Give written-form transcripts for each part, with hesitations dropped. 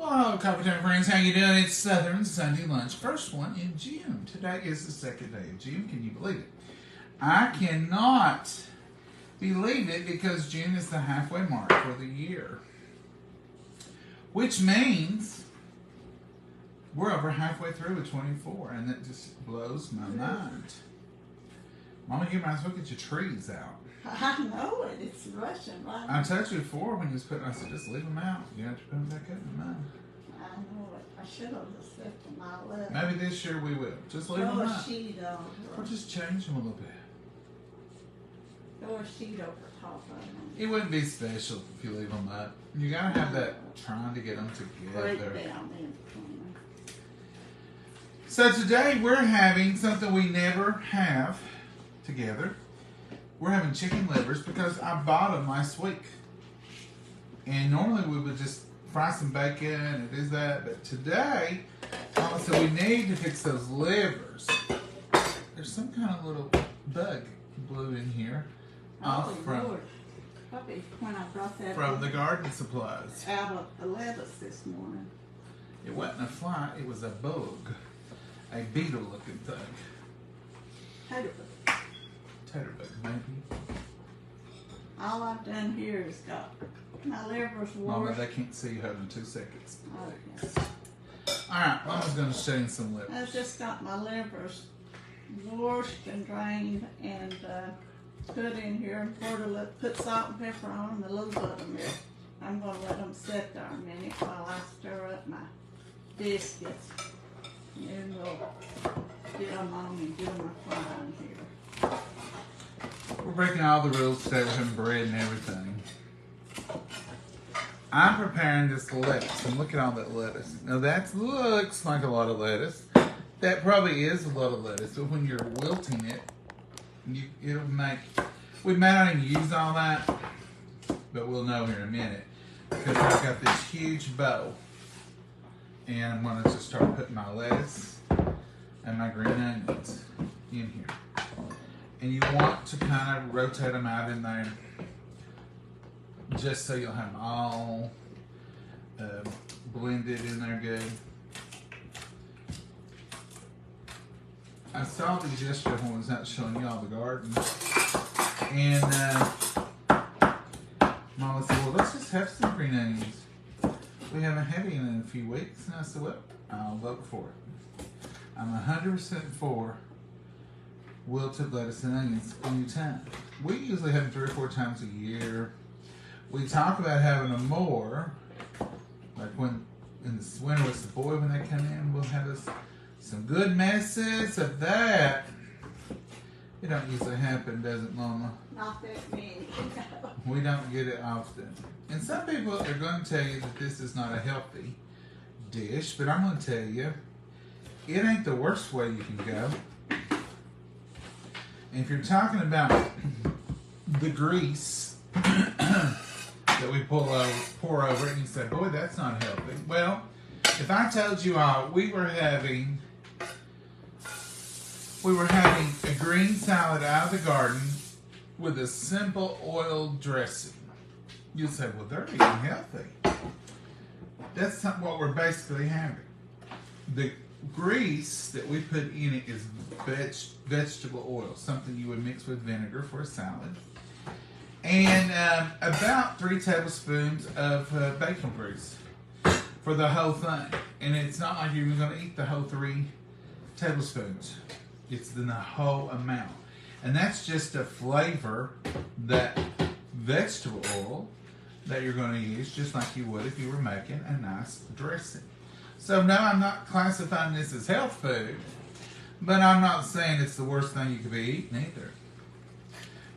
Hello, Coffee Time friends. How you doing? It's Southern Sunday Lunch. First one in June. Today is the second day of June. Can you believe it? I cannot believe it because June is the halfway mark for the year. Which means we're over halfway through with 24, and that just blows my mind. Mama, you might as well get your trees out. I know it. It's Russian, right? I told you before when you was putting, I said, just leave them out. You have to put them back up in the mud. I know it. I should have just left them all up. Maybe this year we will. Just leave them Throw a out. sheet over. Or just change them a little bit. Throw a sheet over top of them. It wouldn't be special if you leave them up. You gotta have that trying to get them Break together. down in between. So today we're having something we never have together. We're having chicken livers because I bought them last week. And normally we would just fry some bacon and do that. But today, so we need to fix those livers. There's some kind of little bug blew in here. Oh, Lord. Probably when I brought that From the garden supplies. out of the lettuce this morning. It wasn't a fly, it was a bug. A beetle looking thing. Tater bug. Tater bug, maybe. All I've done here is got my livers Mama, washed. they can't see you having 2 seconds. Okay. Alright, Mama's going to show you some livers. I've just got my livers washed and drained and put in here and put salt and pepper on them, a little buttermilk. I'm going to let them sit there a minute while I stir up my biscuits. And then we'll get them on and do my frying here. We're breaking all the rules today. We're having bread and everything. I'm preparing this lettuce, and look at all that lettuce. Now that looks like a lot of lettuce. That probably is a lot of lettuce, but when you're wilting it, it'll make... We may not even use all that, but we'll know here in a minute. Because I've got this huge bowl, and I'm going to just start putting my lettuce and my green onions in here. And you want to kind of rotate them out in there just so you'll have them all blended in there good. I saw these yesterday when I was out showing y'all the garden. And Mama said, well, let's just have some green onions. We haven't had any in a few weeks. And I said, well, I'll vote for it. I'm 100% for wilted lettuce and onions anytime. We usually have them 3 or 4 times a year. We talk about having them more, like when in the winter with the boy when they come in, we'll have us some good messes of that. It don't usually happen, does it, Mama? Not that many. We don't get it often. And some people are going to tell you that this is not a healthy dish, but I'm going to tell you, it ain't the worst way you can go. And if you're talking about the grease that we pour over it, and you say, boy, that's not healthy. Well, if I told you all we were having a green salad out of the garden with a simple oil dressing, you'd say, well, they're eating healthy. That's not what we're basically having. The grease that we put in it is vegetable oil, something you would mix with vinegar for a salad, and about 3 tablespoons of bacon grease for the whole thing. And it's not like you're going to eat the whole 3 tablespoons. It's the whole amount. And that's just to flavor that vegetable oil that you're going to use, just like you would if you were making a nice dressing. So no, I'm not classifying this as health food, but I'm not saying it's the worst thing you could be eating either.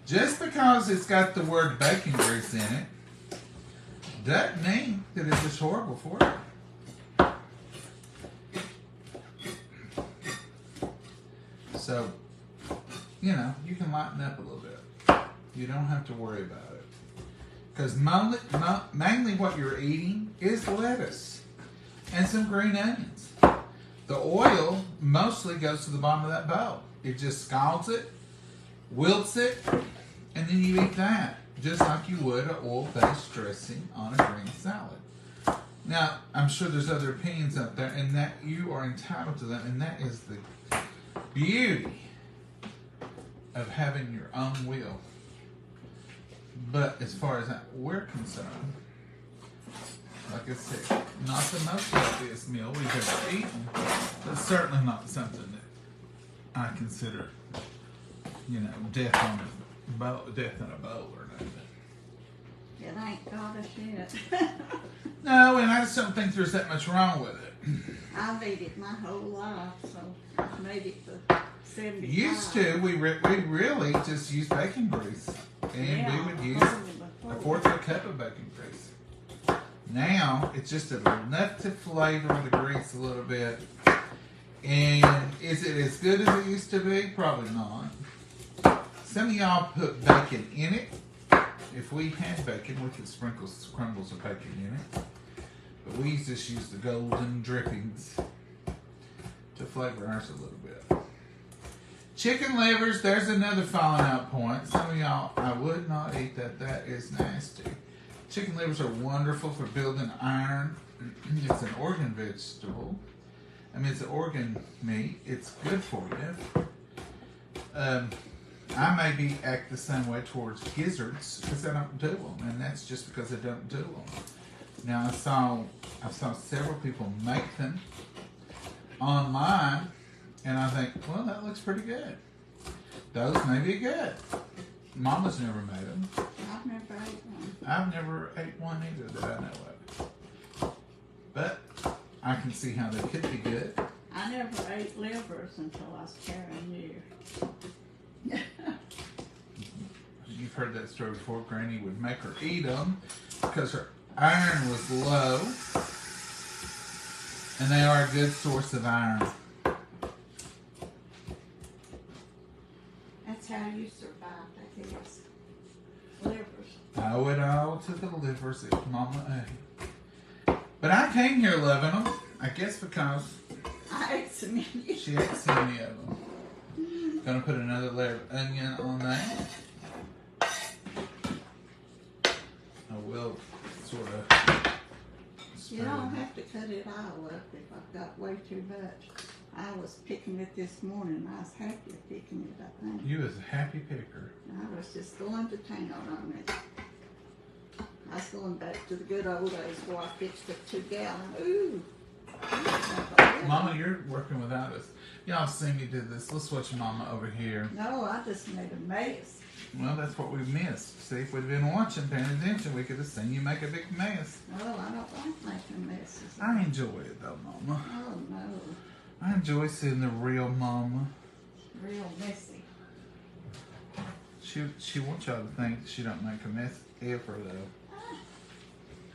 Just because it's got the word bacon grease in it, doesn't mean that it's just horrible for you. So, you know, you can lighten up a little bit. You don't have to worry about it. Because mainly what you're eating is lettuce and some green onions. The oil mostly goes to the bottom of that bowl. It just scalds it, wilts it, and then you eat that. Just like you would an oil-based dressing on a green salad. Now, I'm sure there's other opinions out there, and that you are entitled to that, and that is the beauty of having your own will. But as far as we're concerned, like I said, not the most healthiest meal we've ever eaten, but certainly not something that I consider, death in a bowl or nothing. It ain't got us yet. No, and I just don't think there's that much wrong with it. I've eaten it my whole life, so I've made it for 75. Used to, we really just used bacon grease. And we would use a fourth of a cup of bacon grease. Now, it's just enough to flavor the grease a little bit. And is it as good as it used to be? Probably not. Some of y'all put bacon in it. If we had bacon, we could sprinkle crumbles of bacon in it. But we just use the golden drippings to flavor ours a little bit. Chicken livers, there's another falling out point. Some of y'all, I would not eat that. That is nasty. Chicken livers are wonderful for building iron. It's an organ vegetable. I mean, it's an organ meat. It's good for you. I maybe act the same way towards gizzards because I don't do them, and that's just because I don't do them. Now, I saw several people make them online, and I think, well, that looks pretty good. Those may be good. Mama's never made them. I've never ate one. I've never ate one either that I know of. But I can see how they could be good. I never ate livers until I was carrying you. You've heard that story before. Granny would make her eat them because her iron was low. And they are a good source of iron. That's how you survived, I guess. Livers. I would all to the livers if Mama ate. But I came here loving them. I guess because I ate so many. she ate so many of them. Gonna put another layer of onion on that. I will sort of. You don't have to cut it all up if I've got way too much. I was picking it this morning. I was happy picking it, I think. You was a happy picker. I was just going to town on it. I was going back to the good old days where I fixed a 2-gallon. Ooh. Mama, you're working without us. Y'all see me do this. Let's watch Mama over here. No, I just made a mess. Well, that's what we missed. See, if we'd been watching, paying attention, we could have seen you make a big mess. Oh, I don't like making messes. I enjoy it though, Mama. Oh, no. I enjoy seeing the real Mama. Real messy. She wants y'all to think she don't make a mess ever though.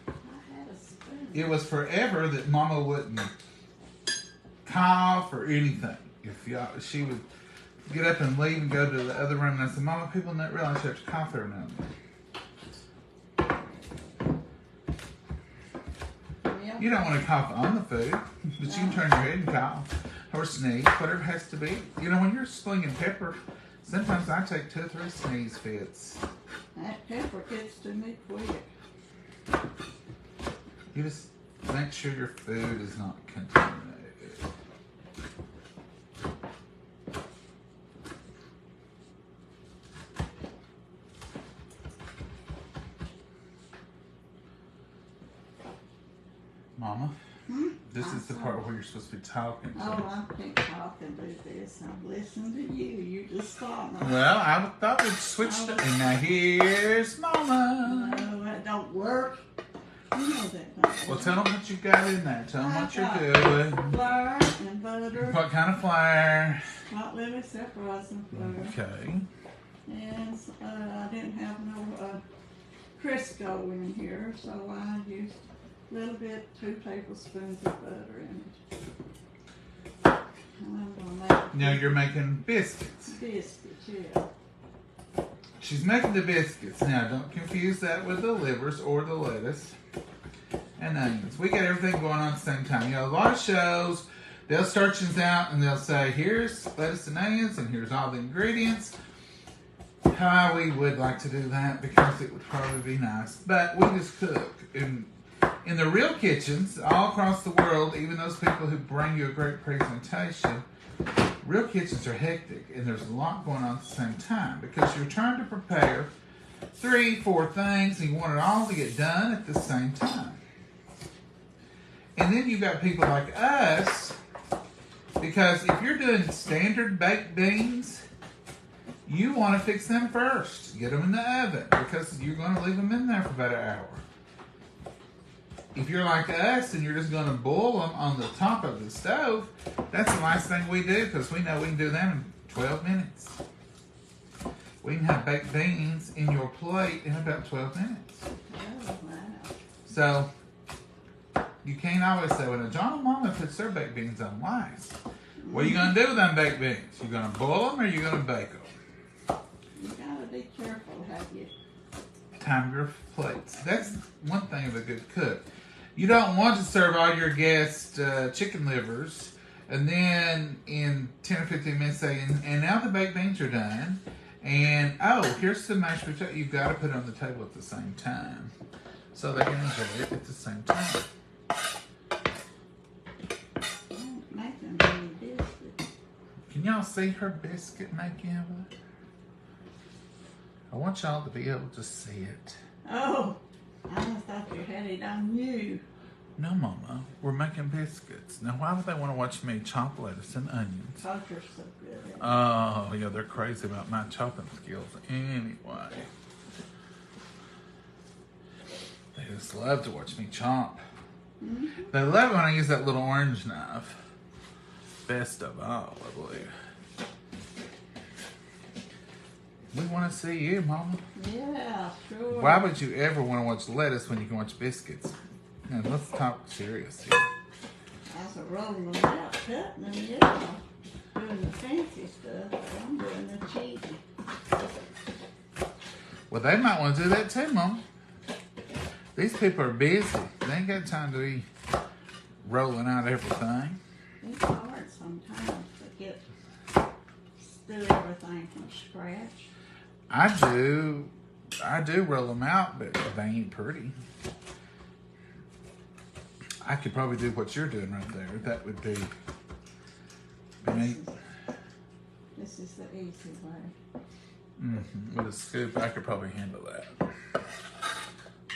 I had a spoon. It was forever that Mama wouldn't cough or anything. She would get up and leave and go to the other room. And I said, Mama, people don't realize you have to cough every now and then. Yeah. You don't want to cough on the food, but you can turn your head and cough or sneeze, whatever it has to be. You know, when you're slinging pepper, sometimes I take 2 or 3 sneeze fits. That pepper gets to me quick. You just make sure your food is not contaminated. Mama, this is the part where you're supposed to be talking to. Oh, I can't talk and do this. I'm listening to you. You just stop me. Well, I thought we'd switch to... And now here's Mama. No, that don't work. You know that don't work. Well, tell them what you got in there. Tell them what you're doing. Flour and butter. What kind of flour? Hot lemon self-rising flour. Okay. And I didn't have no Crisco in here, so I used a little bit, 2 tablespoons of butter in it. And I'm gonna make Now you're making biscuits. biscuits, yeah. She's making the biscuits. Now, don't confuse that with the livers or the lettuce and onions. We got everything going on at the same time. You know, a lot of shows, they'll start things out and they'll say, here's lettuce and onions and here's all the ingredients. We would like to do that because it would probably be nice. But we just cook. And In the real kitchens, all across the world, even those people who bring you a great presentation, real kitchens are hectic, and there's a lot going on at the same time because you're trying to prepare 3, 4 things, and you want it all to get done at the same time. And then you've got people like us, because if you're doing standard baked beans, you want to fix them first. Get them in the oven because you're going to leave them in there for about an hour. If you're like us and you're just going to boil them on the top of the stove, that's the last thing we do because we know we can do them in 12 minutes. We can have baked beans in your plate in about 12 minutes. Oh, wow. So, you can't always say, well, John and Mama puts their baked beans on rice. What are you going to do with them baked beans? You going to boil them or you going to bake them? You got to be careful how you... Time your plates. That's one thing of a good cook. You don't want to serve all your guests chicken livers and then in 10 or 15 minutes say, and now the baked beans are done. And, oh, here's some mashed potato. You've got to put it on the table at the same time so they can enjoy it at the same time. Can y'all see her biscuit making? I want y'all to be able to see it. Oh, I thought you had it on you. No, Mama, we're making biscuits. Now, why would they want to watch me chop lettuce and onions? Because you're so good at it. Oh, yeah, they're crazy about my chopping skills. Anyway, they just love to watch me chop. Mm-hmm. They love it when I use that little orange knife. Best of all, I believe. We want to see you, Mama. Yeah, sure. Why would you ever want to watch lettuce when you can watch biscuits? Now, let's talk serious here. I was rolling them out, cutting them, yeah. Doing the fancy stuff. I'm doing the cheesy. Well, they might want to do that too, Mama. These people are busy. They ain't got time to be rolling out everything. It's hard sometimes to do everything from scratch. I do roll them out, but they ain't pretty. I could probably do what you're doing right there. That would be neat. This is the easy way. Mm-hmm. With a scoop, I could probably handle that.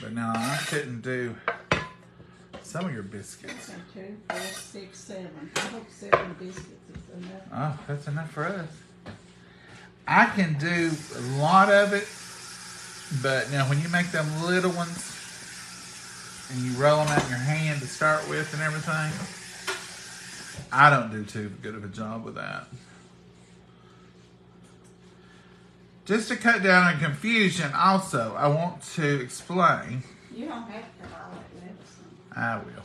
But no, I couldn't do some of your biscuits. Okay, 2, 4, 6, 7. I hope 7 biscuits is enough. Oh, that's enough for us. I can do a lot of it, but now when you make them little ones and you roll them out in your hand to start with and everything, I don't do too good of a job with that. Just to cut down on confusion, also, I want to explain. You don't have to all that lettuce. I will.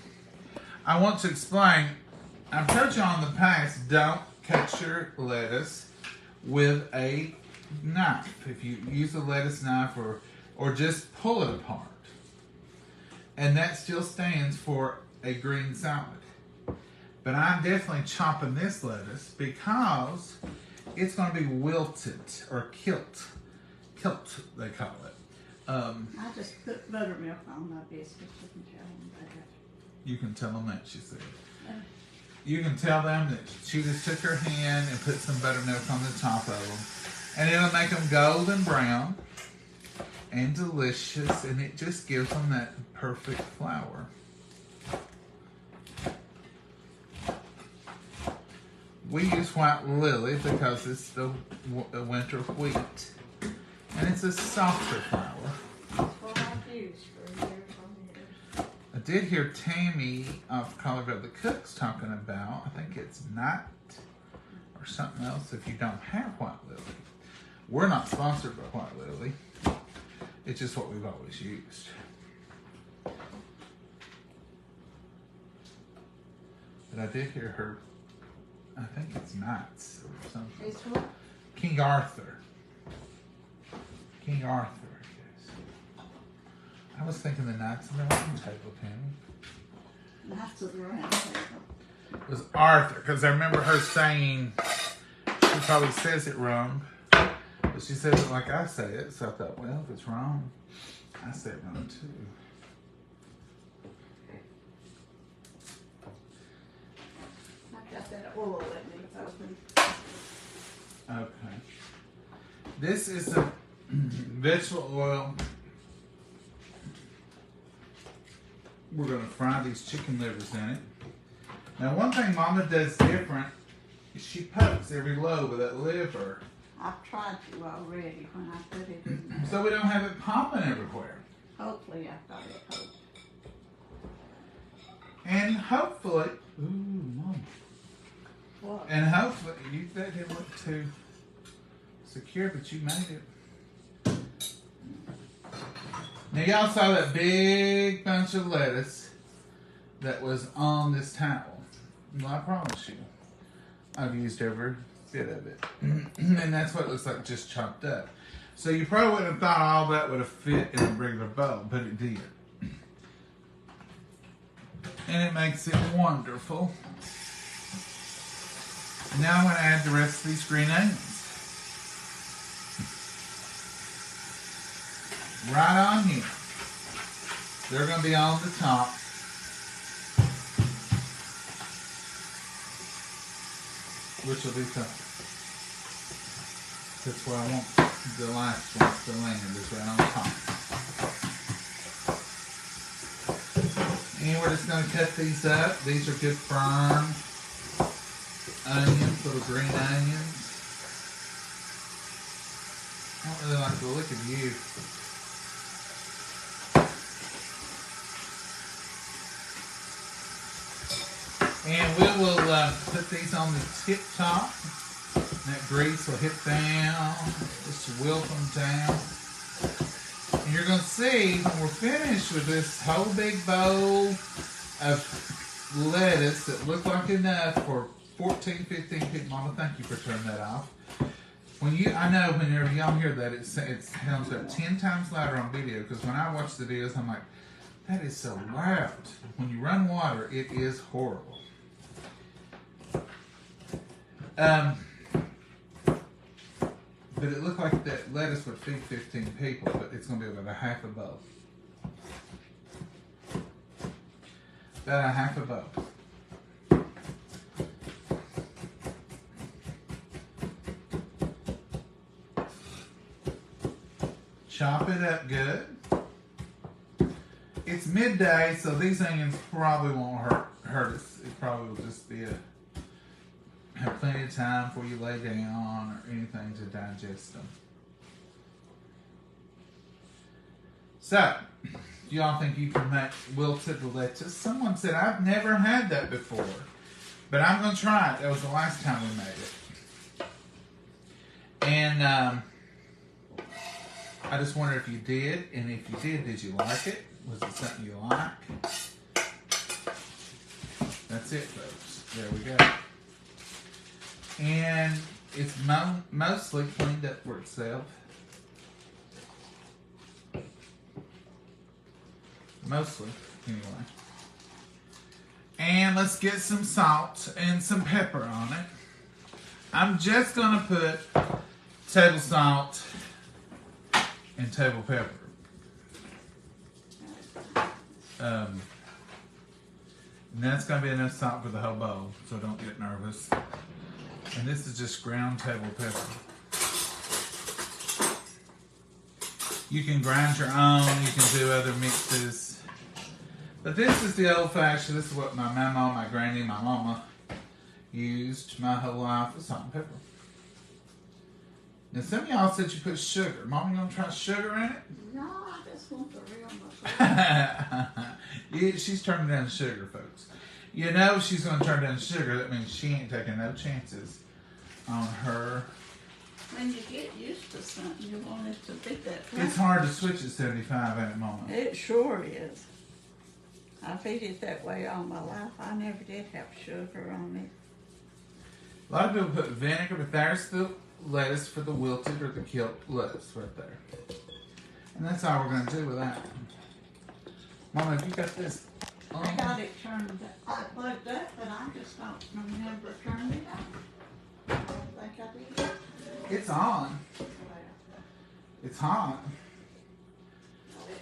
I want to explain. I've told you in the past, don't cut your lettuce with a knife. If you use a lettuce knife or just pull it apart. And that still stands for a green salad. But I'm definitely chopping this lettuce because it's going to be wilted or kilt. Kilt, they call it. I just put buttermilk on my biscuits. You can tell them that. You can tell them that, she said. You can tell them that she just took her hand and put some buttermilk on the top of them. And it'll make them golden brown and delicious. And it just gives them that perfect flour. We use white lily because it's the winter wheat. And it's a softer flour. That's what I've used for years on years. I did hear Tammy off Colorado the Cooks talking about, I think it's nut or something else if you don't have white lily. We're not sponsored by white lily. It's just what we've always used. But I did hear her, I think it's nuts or something. It's what? King Arthur. King Arthur, I guess. I was thinking the knights in the round table, Tammy. Knights of the round table. It was Arthur, because I remember her saying, she probably says it wrong, but she says it like I say it, so I thought, well, if it's wrong, I say it wrong too. full that needs open. Okay. This is a vegetable oil. We're going to fry these chicken livers in it. Now, one thing Mama does different is she pokes every lobe of that liver. I've tried to already when I put it in there. So we don't have it popping everywhere. Hopefully I've got it poked. And hopefully, ooh, Mama. What? And hopefully, that didn't look too secure, but you made it. Now y'all saw that big bunch of lettuce that was on this towel. Well, I promise you, I've used every bit of it. And that's what it looks like, just chopped up. So you probably wouldn't have thought all that would have fit in a regular bowl, but it did. And it makes it wonderful. Now I'm going to add the rest of these green onions. Right on here. They're going to be on the top. Which will be fun. That's where I want the last one to land, is right on top. And we're just going to cut these up. These are good firm onions, little green onions. I don't really like the look of you. And we will put these on the tip top. That grease will hit down, just wilt them down. And you're going to see when we're finished with this whole big bowl of lettuce that looked like enough for 14, 15 people. Mama, thank you for turning that off. I know whenever y'all hear that, it sounds about 10 times louder on video, because when I watch the videos, I'm like, that is so loud. When you run water, it is horrible. But it looked like that lettuce would feed 15 people, but it's going to be about a half a bowl. About a half a bowl. Chop it up good. It's midday, so these onions probably won't hurt us. It probably will just be have plenty of time before you lay down or anything to digest them. So, do y'all think you can make wilted lettuce? Someone said, I've never had that before, but I'm going to try it. That was the last time we made it. And I just wonder if you did, and if you did you like it? Was it something you like? That's it, folks. There we go. And it's mostly cleaned up for itself. Mostly, anyway. And let's get some salt and some pepper on it. I'm just going to put table salt and table pepper. And that's going to be enough salt for the whole bowl, so don't get nervous. And this is just ground table pepper. You can grind your own, you can do other mixes. But this is the old fashioned, this is what my mama, my granny, my mama used my whole life with salt and pepper. Now some of y'all said you put sugar. Mama, you gonna try sugar in it? No, I just want the real mushroom. Yeah, she's turning down sugar, folks. You know she's gonna turn down sugar, that means she ain't taking no chances on her. When you get used to something, you want it to be that way. It's hard to switch at 75 at the moment. It sure is. I've eaten it that way all my life. I never did have sugar on it. A lot of people put vinegar, but there's the lettuce for the wilted or the killed lettuce right there. And that's all we're going to do with that. Mama, have you got this on? I got it turned, I plugged up, but I just don't remember turning it on. I don't think I did. It's on. It's hot.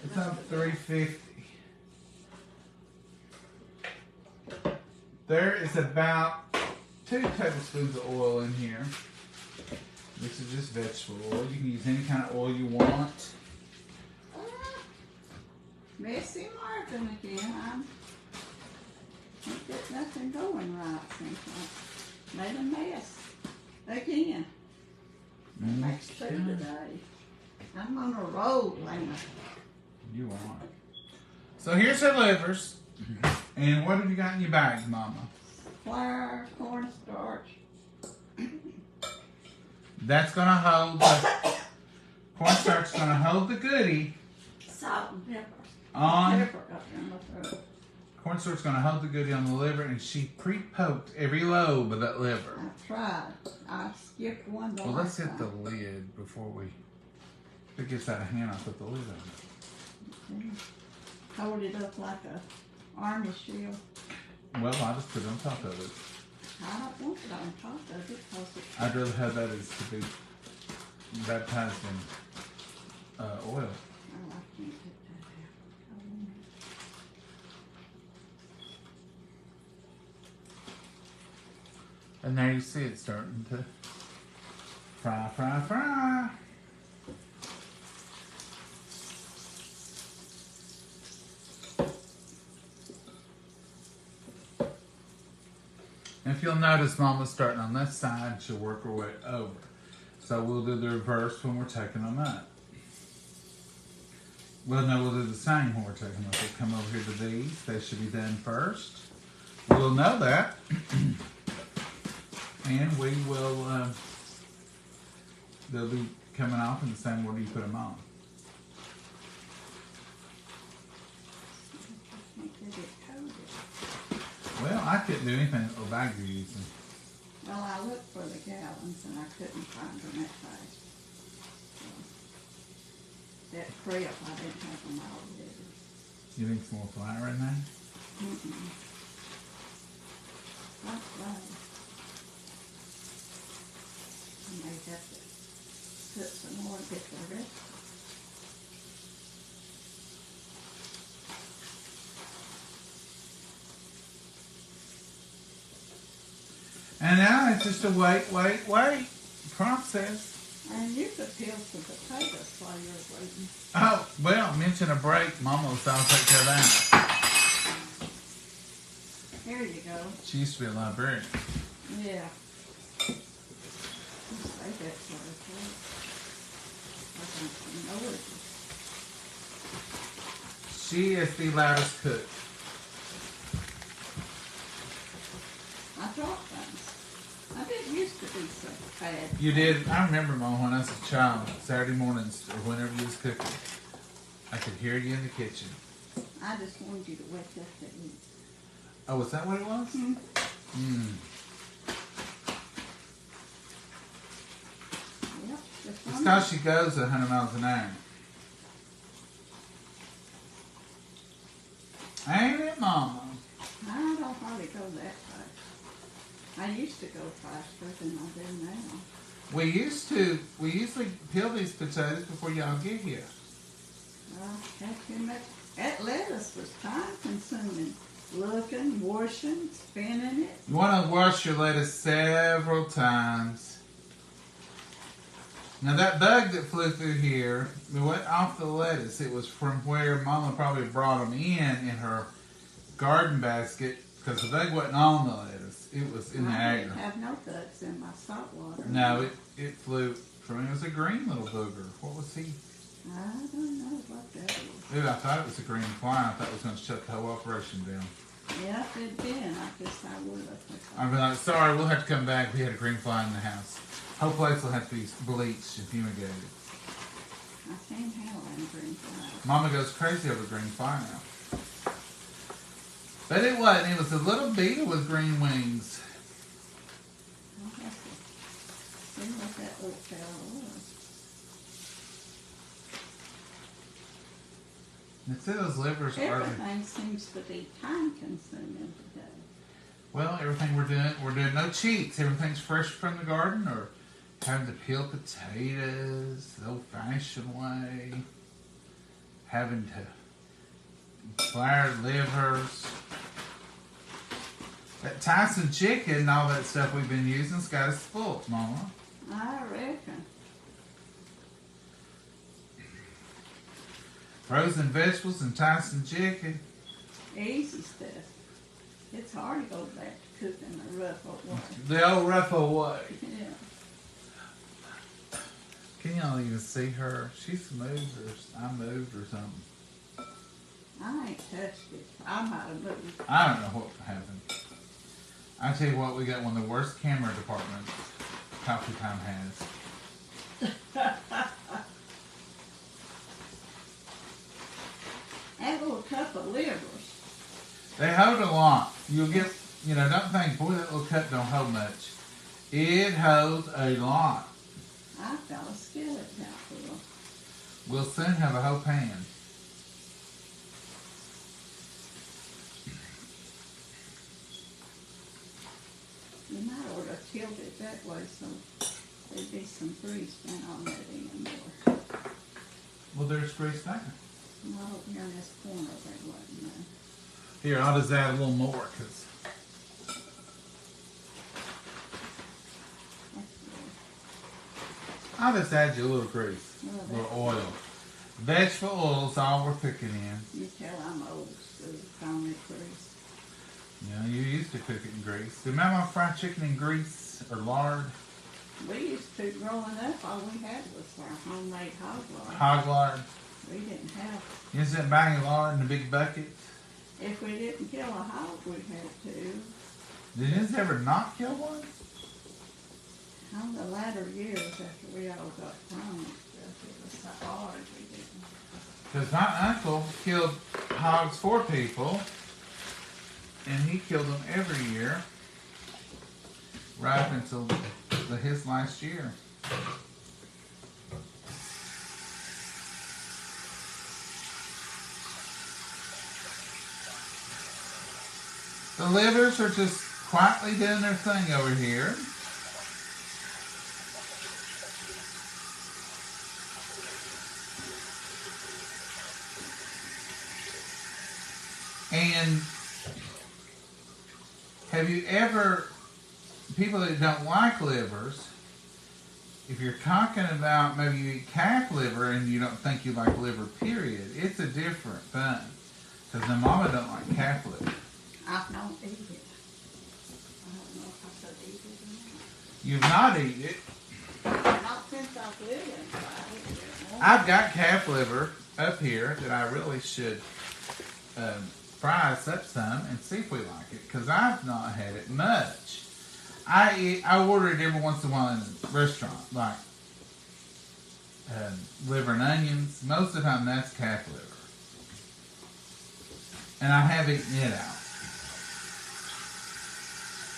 It's up 350. There is about 2 tablespoons of oil in here. This is just vegetable oil. You can use any kind of oil you want. Messy Marvin again. I can't get nothing going right since I made a mess again. Makes 2 today. I'm on a roll, Lena. You are. So here's her livers. And what have you got in your bags, Mama? Flour, cornstarch. That's gonna hold the cornstarch is gonna hold the goodie. Salt and pepper. On Pepper up in my throat. cornstarch is gonna hold the goodie on the liver, and she pre-poked every lobe of that liver. I tried. I skipped one the Well, let's last hit the time. lid before we. If it gets out of hand, I'll put the lid on it. Hold it up like a army shield. Well, I'll just put it on top of it. I don't want it on top of it because it's I'd rather have that as to be baptized in oil. oh, I can't get that out. I want it. And there you see it starting to fry, fry, fry. And if you'll notice, Mama's starting on this side, and she'll work her way over. So we'll do the reverse when we're taking them up. Well, no, we'll do the same when we're taking them up. We'll come over here to these. They should be done first. We'll know that. And we will, they'll be coming off in the same order you put them on. I can't get it coated. Well, I couldn't do anything with the bag you're using. Well, I looked for the gallons and I couldn't find them that fast. So, that prep, I didn't have them all ready. You need some more flour in there? Mm-mm. That's right. I may have to put some more to get the rest. And now it's just a wait process. And you could peel some potatoes while you're waiting. Oh, well, mention a break. Mama was I'll take care of that. Here you go. She used to be a librarian. Yeah. Say that sort of thing. I don't know it. She is the loudest cook. I dropped things. I didn't used to be so bad. You did. I remember, Mom, when I was a child, Saturday mornings or whenever you was cooking, I could hear you in the kitchen. I just wanted you to wake up to eat. Oh, was that what it was? Mm-hmm. Yep. It's because she goes 100 miles an hour. Ain't it, Mama? I don't hardly go that fast. I used to go faster than I do now. We usually peel these potatoes before y'all get here. Can't too much. That lettuce was time consuming. Looking, washing, spinning it. You want to wash your lettuce several times. Now that bug that flew through here, it went off the lettuce. It was from where Mama probably brought them in her garden basket because the bug wasn't on the lettuce. It was in the I air. didn't have no bugs in my salt water. No, it flew from, it was a green little booger. What was he? I don't know what that is. Dude, I thought it was a green fly. I thought it was going to shut the whole operation down. Yeah, if it did, I guess I would have. I'd be like, sorry, we'll have to come back. We had a green fly in the house. Whole place will have to be bleached and fumigated. I can't handle them green flies. Mama goes crazy over green fly now. But it wasn't. It was a little beetle with green wings. I'll have to see what that little fellow was. It said those livers are. Everything seems to be time consuming today. Well, everything we're doing no cheats. Everything's fresh from the garden, or having to peel potatoes the old-fashioned way. Having to flour livers. That Tyson chicken and all that stuff we've been using's got us full, Mama. I reckon. Frozen vegetables and Tyson chicken. Easy stuff. It's hard to go back to cooking the rough old way. The old rough old way. Yeah. Can y'all even see her? She's moved or I moved or something. I ain't touched it. I might have moved. I don't know what happened. I tell you what, we got one of the worst camera departments Coffee Time has. That little cup of livers. They hold a lot. You'll get, don't think, boy, that little cup don't hold much. It holds a lot. I've got a skillet now full. We'll soon have a whole pan. You might ought to tilt it that way so there'd be some grease down on that end more. Well, there's grease there. No, here in this corner there wasn't none. Here, I'll just add a little more because That's good. I'll just add you a little grease, Well, a little oil. Vegetable oil is all we're cooking in. You tell I'm old school, call me grease. You used to cook it in grease. Remember fried chicken in grease or lard? We used to, growing up, all we had was our homemade hog lard. Hog lard. We didn't have, You just didn't buy any lard in a big bucket. if we didn't kill a hog, we had to. Did you ever not kill one? On the latter years after we all got grown and stuff, it was so hard we didn't. Because my uncle killed hogs for people, and he killed them every year, right up until his last year. The livers are just quietly doing their thing over here. And have you ever, people that don't like livers, if you're talking about maybe you eat calf liver and you don't think you like liver, period, it's a different thing. Because the Mama don't like calf liver. I don't eat it. I don't know if I could eat it or not. You've not eaten it. Not since I've lived inside it. I've got calf liver up here that I really should fry us up some and see if we like it. Because I've not had it much. I order it every once in a while in a restaurant, like liver and onions. Most of the time that's calf liver. And I have eaten it out.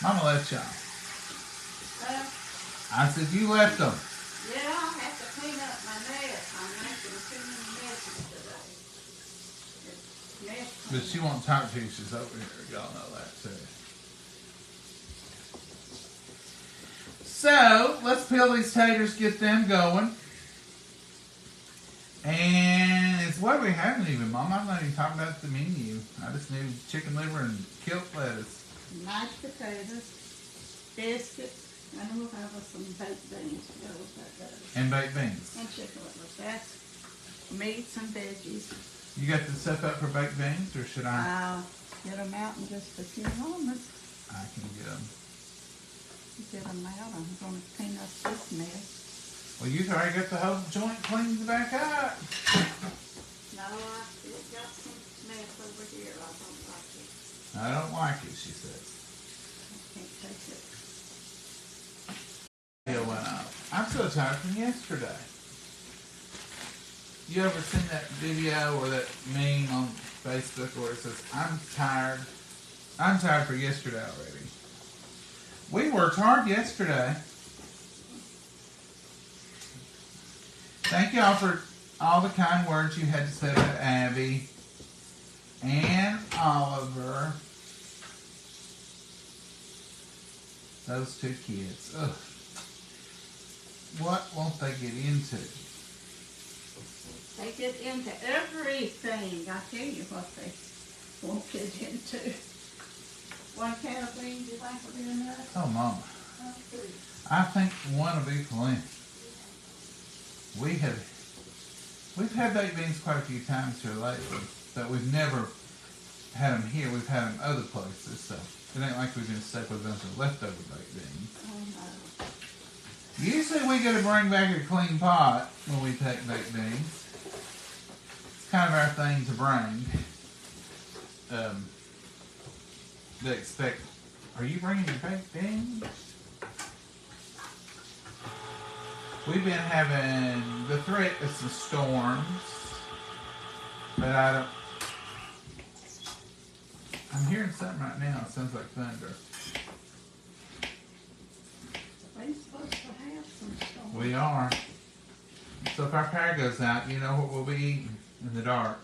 Mama left y'all. I said, you left them. Yeah, I have to clean up my mess. I'm making too many messes today. It's mess But she won't talk to you. She's over here. Y'all know that too. So, let's peel these taters, get them going. And it's what we haven't even, Mom. I'm not even talking about the menu. I just knew chicken liver and killed lettuce. mashed potatoes, biscuits, and we'll have some baked beans to go with that. And baked beans. And chicken livers. That's meats and veggies. You got the stuff up for baked beans, or should I? I'll get them out in just a few moments. I can get them. Get them out. I'm going to clean up this mess. Well, you've already got the whole joint cleaned back up. No, I still got some mess over here. I don't like it. I don't like it, she says. I can't take it. It went up. I'm so tired from yesterday. You ever seen that video or that meme on Facebook where it says, I'm tired for yesterday already. We worked hard yesterday. Thank y'all for all the kind words you had to say about Abby and Oliver. Those two kids. Ugh. What won't they get into? They get into everything. I tell you what they won't get into. One can of beans, you think would be enough? Oh, Mama. Okay. I think one will be plenty. We've had baked beans quite a few times here lately, but we've never had them here. We've had them other places, so it ain't like we've been stuck with a bunch of leftover baked beans. Oh, no. Usually we get to bring back a clean pot when we take baked beans. It's kind of our thing to bring. They expect, are you bringing your baked beans? We've been having the threat of some storms, but I'm hearing something right now. It sounds like thunder. We're supposed to have some storms. We are. So if our power goes out, you know what we'll be eating in the dark.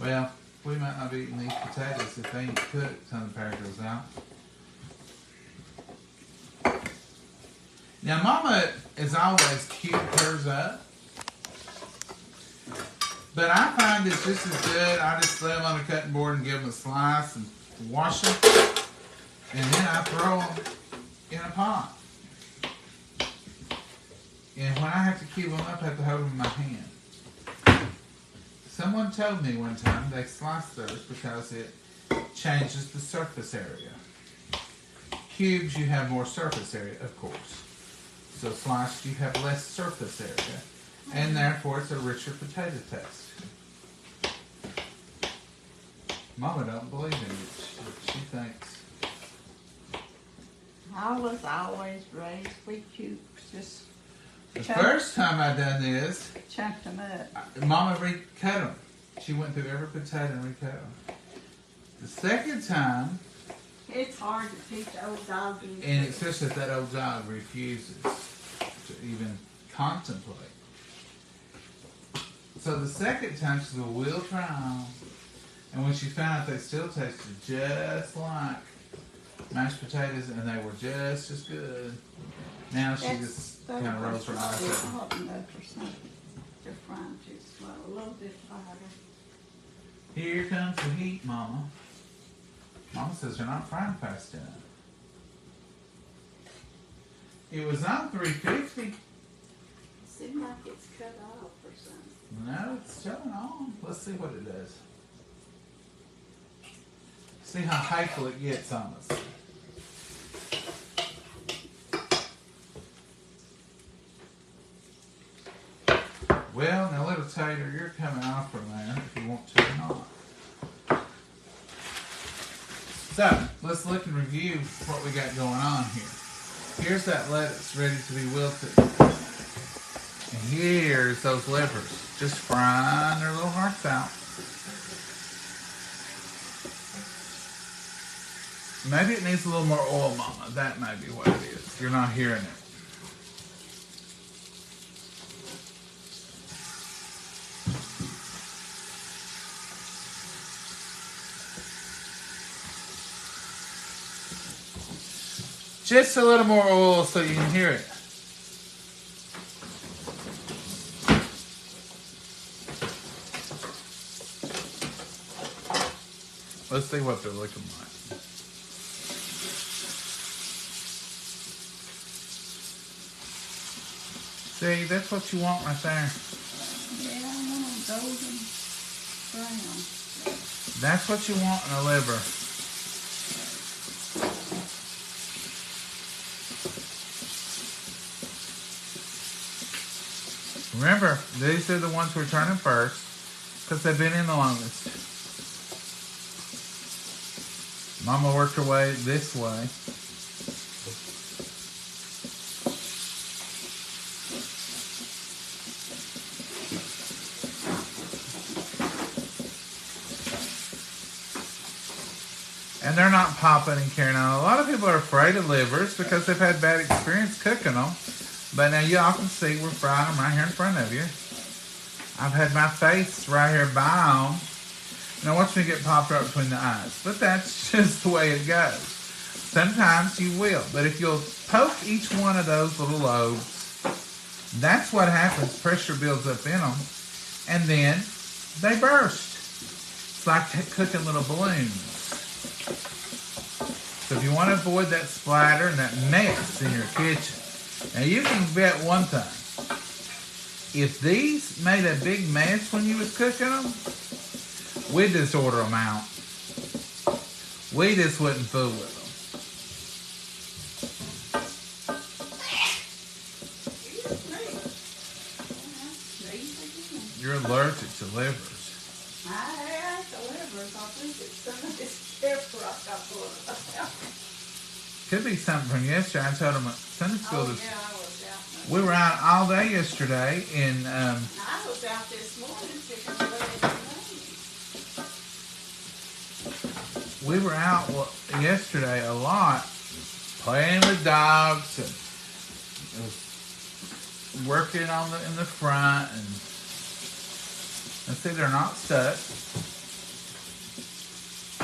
Well, we might not be eating these potatoes if they ain't cooked until the power goes out. Now, Mama is always cute hers up. But I find it's just as good. I just lay them on a cutting board and give them a slice and wash them. And then I throw them in a pot. And when I have to cube them up, I have to hold them in my hand. Someone told me one time they slice theirs because it changes the surface area. Cubes, you have more surface area, of course. So sliced, you have less surface area. And therefore, it's a richer potato taste. Mama don't believe in it. She thinks. I was always raised with cubes, just The first time I done this, chunked them up. Mama recut them. She went through every potato and recut them. The second time, It's hard to teach old dogs. and especially if that old dog refuses to even contemplate. So the second time she said, we'll try them. And when she found out they still tasted just like mashed potatoes and they were just as good, now she just kind of rolls her eyes at them. Hot enough or something. They're frying too slow, a little bit hotter. Here comes the heat, Mama. Mama says they're not frying fast enough. It was on 350. Seems like it's cut off or something. No, it's still on. Let's see what it does. See how hateful it gets on us. Well, now little tater, you're coming off from there if you want to or not. So, let's look and review what we got going on here. Here's that lettuce ready to be wilted. And here's those livers, just frying their little hearts out. Maybe it needs a little more oil, Mama. That may be what it is. You're not hearing it. Just a little more oil so you can hear it. Let's see what they're looking like. See, that's what you want right there. Yeah, I want them golden brown. That's what you want in a liver. Remember, these are the ones we're turning first because they've been in the longest. Mama worked her way this way. And they're not popping and carrying on. A lot of people are afraid of livers because they've had bad experience cooking them. But now y'all can see we're frying them right here in front of you. I've had my face right here by them. Now watch me get popped right between the eyes. But that's just the way it goes. Sometimes you will. But if you'll poke each one of those little lobes, that's what happens. Pressure builds up in them. And then they burst. It's like cooking little balloons. So if you want to avoid that splatter and that mess in your kitchen, now you can bet one thing. If these made a big mess when you was cooking them, we'd just order them out. We just wouldn't fool with them. You're allergic to livers. I have the livers. I think it's some of this pepper I got for it. Could be something from yesterday. I told them at Sunday school. Oh, yeah, I was out. We were out all day yesterday, and I was out this morning picking we were out yesterday a lot, playing with dogs and working in the front, and let's see, they're not stuck,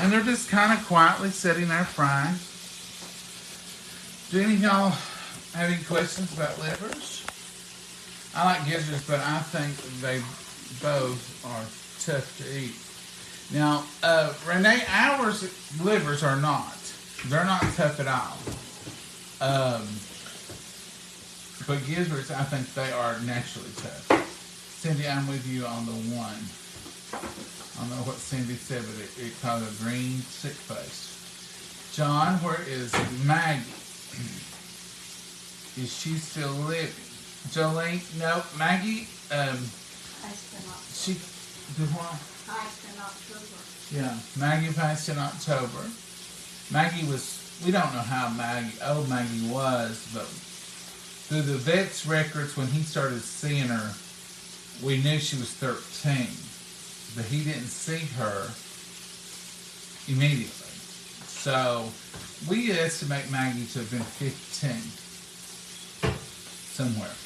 and they're just kind of quietly sitting there frying. Do any of y'all have any questions about livers? I like gizzards, but I think they both are tough to eat. Now, Renee, ours livers are not. They're not tough at all. But gizzards, I think they are naturally tough. Cindy, I'm with you on the one. I don't know what Cindy said, but it called a green sick face. John, where is Maggie? Is she still living? Jolene? No, Maggie, she did what? Passed in October. Yeah, Maggie passed in October. Maggie was, we don't know how old Maggie was, but through the vet's records, when he started seeing her, we knew she was 13. But he didn't see her immediately. So we estimate Maggie to have been 15 somewhere.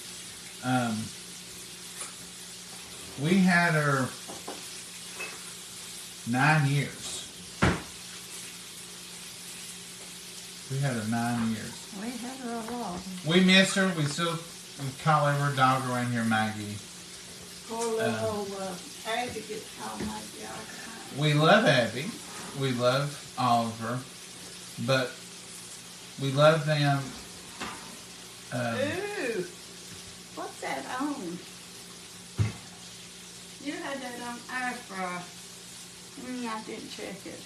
We had her 9 years. We had her 9 years. We had her a lot. We miss her. We call her dog around here Maggie. Poor little Abby gets called Maggie all the time. We love Abby. We love Oliver. But we love them. Ooh, what's that on? You had that on air fryer. I didn't check it.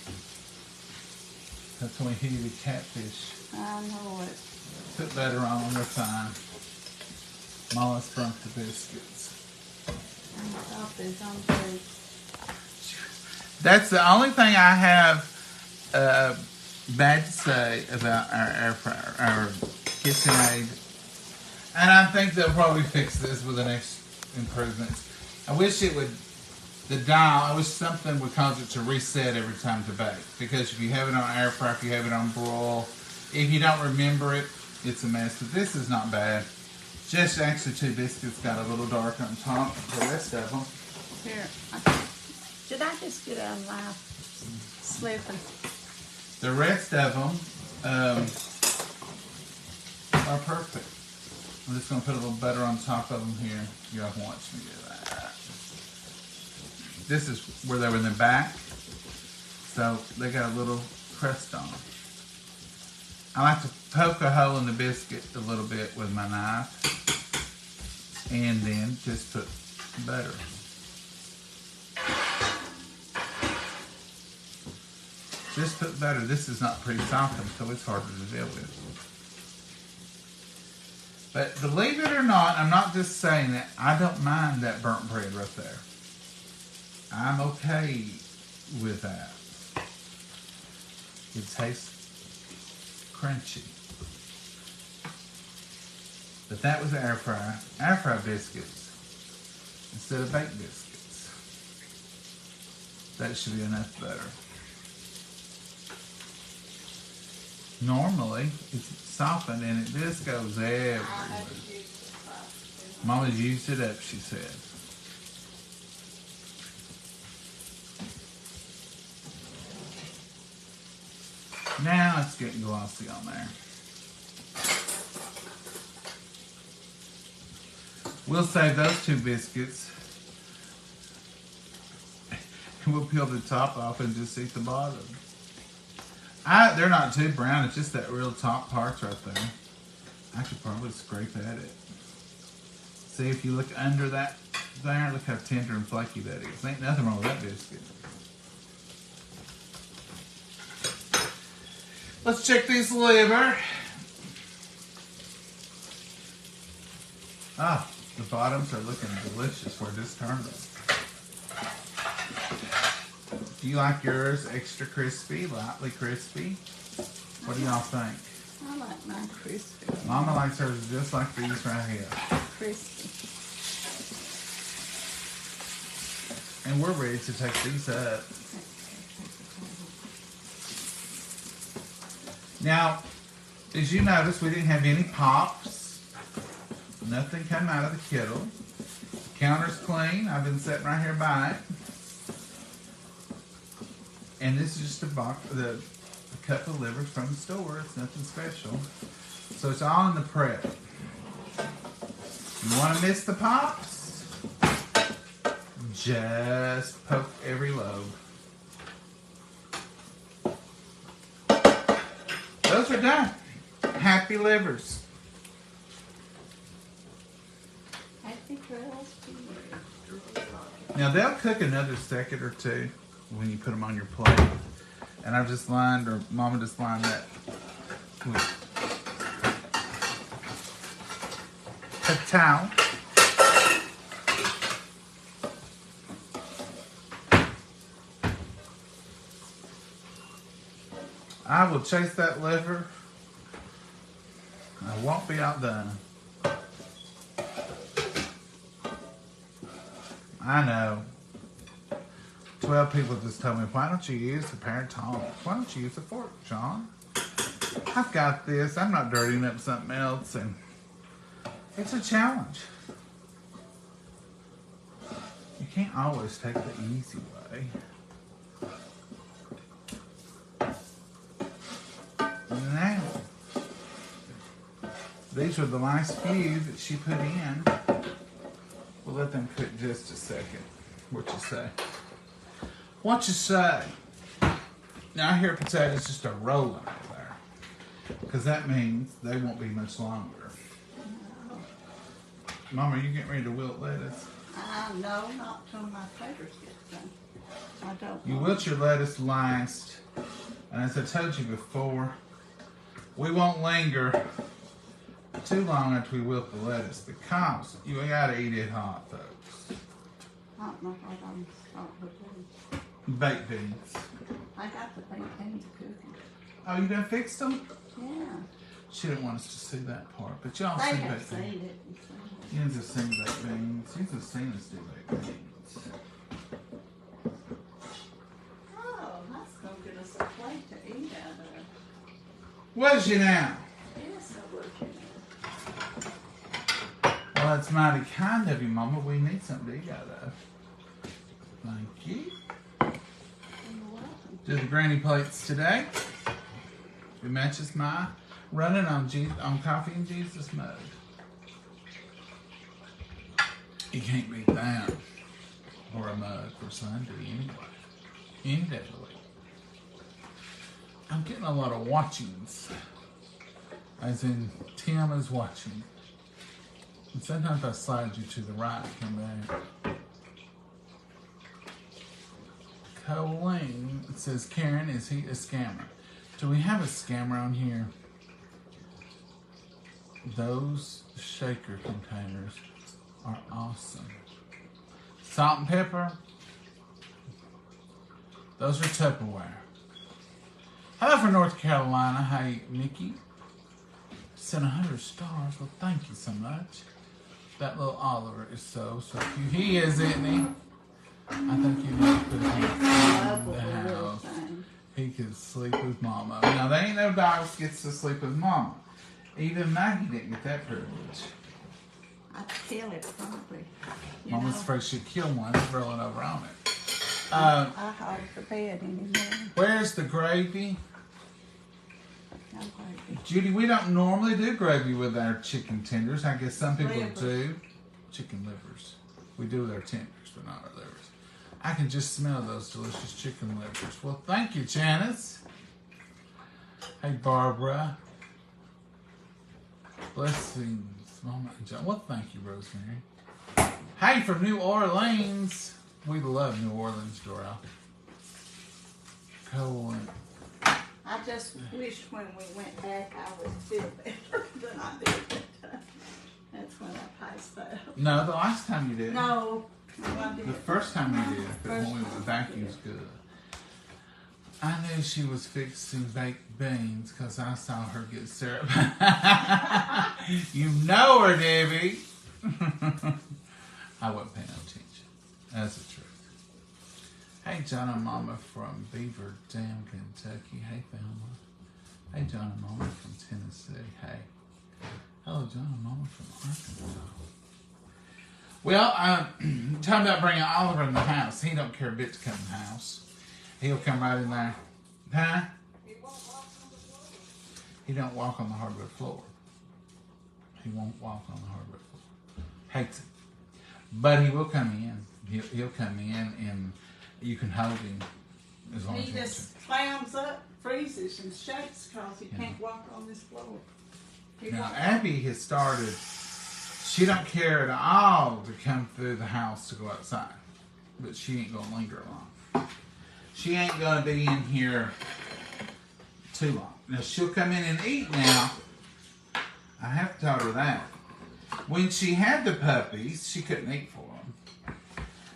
That's when we heated catfish. I know it. Put butter on them, they're fine. Mama sprunk the biscuits. Coffee's on too. That's the only thing I have bad to say about our air fryer, our KitchenAid. And I think they'll probably fix this with the next improvements. I wish it would, the dial, I wish something would cause it to reset every time to bake. Because if you have it on air fryer, if you have it on broil, if you don't remember it, it's a mess. But this is not bad. Just actually 2 biscuits got a little dark on top. The rest of them. Here, did I just get out of my slipping? The rest of them are perfect. I'm just going to put a little butter on top of them here. You all watch me do that. This is where they were in the back. So they got a little crust on them. I like to poke a hole in the biscuit a little bit with my knife. And then just put butter. Just put butter. This is not pre-softened, so it's harder to deal with. But believe it or not, I'm not just saying that. I don't mind that burnt bread right there. I'm okay with that. It tastes crunchy. But that was air fryer biscuits instead of baked biscuits. That should be enough butter. Normally, it's softened and it just goes everywhere. Mama's used it up, she said. Now it's getting glossy on there. We'll save those 2 biscuits. We'll peel the top off and just eat the bottom. They're not too brown. It's just that real top parts right there. I could probably scrape at it. See if you look under that there. Look how tender and flaky that is. Ain't nothing wrong with that biscuit. Let's check this liver. Ah, the bottoms are looking delicious. We're just turned them. Do you like yours extra crispy, lightly crispy? What do y'all think? I like mine crispy. Mama likes hers just like these right here. Crispy. And we're ready to take these up. Now, as you notice, we didn't have any pops. Nothing come out of the kettle. The counter's clean. I've been sitting right here by it. And this is just a cup of liver from the store. It's nothing special. So it's all in the prep. You want to miss the pops? Just poke every lobe. Those are done. Happy livers. Happy trails to you. Now they'll cook another second or two when you put them on your plate. And I've just lined, or Mama just lined that with a towel. I will chase that liver. I won't be outdone. I know. 12 people just told me, why don't you use the pair of tongs? Why don't you use a fork, John? I've got this. I'm not dirtying up something else. And it's a challenge. You can't always take the easy way. Now, these are the last few that she put in. We'll let them cook just a second. What you say? What you say? Now I hear potatoes just are rolling over there. Because that means they won't be much longer. No. Mama, are you getting ready to wilt lettuce? No, not till my taters get done. I don't You want wilt your lettuce last. And as I told you before, we won't linger too long after we wilt the lettuce because you gotta eat it hot, folks. I don't know what I'm starting to do. Baked beans. I got the baked beans cooking. Oh, you done fixed them? Yeah. She didn't want us to see that part, but y'all They see have baked seen beans. it. You have seen baked beans. You have seen us do baked beans. Oh, that's going to get us a plate to eat out of. Was you now? Yes, I would. Well, that's mighty kind of you, Mama. We need something to eat out of. Thank you. You're welcome. Do the granny plates today. It matches my running on coffee and Jesus mode. You can't beat that. Or a mug for Sunday anyway. Any day of the week. I'm getting a lot of watchings. As in, Tim is watching. And sometimes I slide you to the right and come back. Colleen says, Karen, is he a scammer? Do we have a scammer on here? Those shaker containers are awesome. Salt and pepper. Those are Tupperware. Hello from North Carolina. Hey, Nikki. Sent 100 stars. Well, thank you so much. That little Oliver is so cute. He is, isn't he? I think you need to put him in the house. He could sleep with Mama. Now, there ain't no dogs gets to sleep with Mama. Even Maggie didn't get that privilege. I'd kill it probably. Mama's afraid she'd kill one rolling over on it. I hold the bed anymore. Where's the gravy? No gravy. Judy, we don't normally do gravy with our chicken tenders. I guess some people Livers. do. Chicken livers. We do with our tenders, but not our livers. I can just smell those delicious chicken livers. Well, thank you, Janice. Hey, Barbara. Blessings, Mama and John. Well, thank you, Rosemary. Hey, from New Orleans. We love New Orleans, Doral. Colin. I just wish when we went back I would feel better than I did. That's when I passed out. No, the last time you did. No, I The didn't. first time you did, but when we went back, you was good. I knew she was fixing baked beans because I saw her get syrup. You know her, Debbie. I wasn't paying no attention. That's the truth. Hey, John and Mama from Beaver Dam, Kentucky. Hey, Thelma. Hey, John and Mama from Tennessee. Hey. Hello, John and Mama from Arkansas. Well, talking about bringing Oliver in the house. He don't care a bit to come in the house. He'll come right in there. Huh? He don't walk on the hardwood floor. He won't walk on the hardwood floor. Hates it. But he will come in. He'll come in and you can hold him as long as He you want just clams up, freezes, and shakes because he can't walk on this floor. Now, Abby has started, she don't care at all to come through the house to go outside. But she ain't going to linger long. She ain't going to be in here too long. Now, she'll come in and eat now. I have taught her that. When she had the puppies, she couldn't eat for them.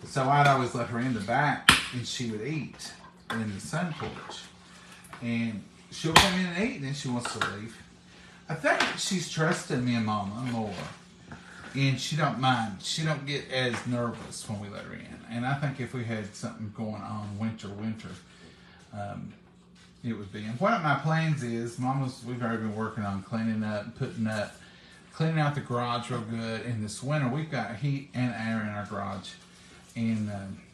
So I'd always let her in the back and she would eat in the sun porch. And she'll come in and eat and then she wants to leave. I think she's trusting me and Mama more. And she don't mind. She don't get as nervous when we let her in. And I think if we had something going on winter, it would be. And one of my plans is, we've already been working on cleaning up, cleaning out the garage real good. In this winter, we've got heat and air in our garage. And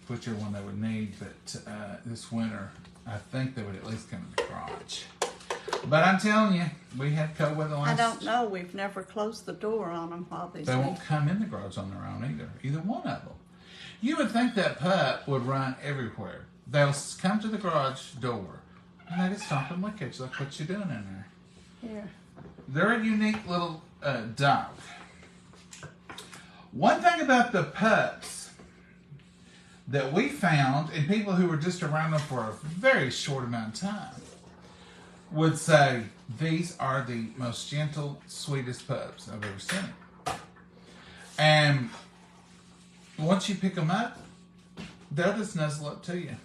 whichever one they would need. But this winter, I think they would at least come in the garage. But I'm telling you, we had cold weather last. I don't know. We've never closed the door on them while they won't come in the garage on their own either one of them. You would think that pup would run everywhere. They'll come to the garage door and they just stop and look at you like, what you doing in there? Here. They're a unique little dog. One thing about the pups that we found, and people who were just around them for a very short amount of time, would say these are the most gentle, sweetest pups I've ever seen. And once you pick them up, they'll just nuzzle up to you.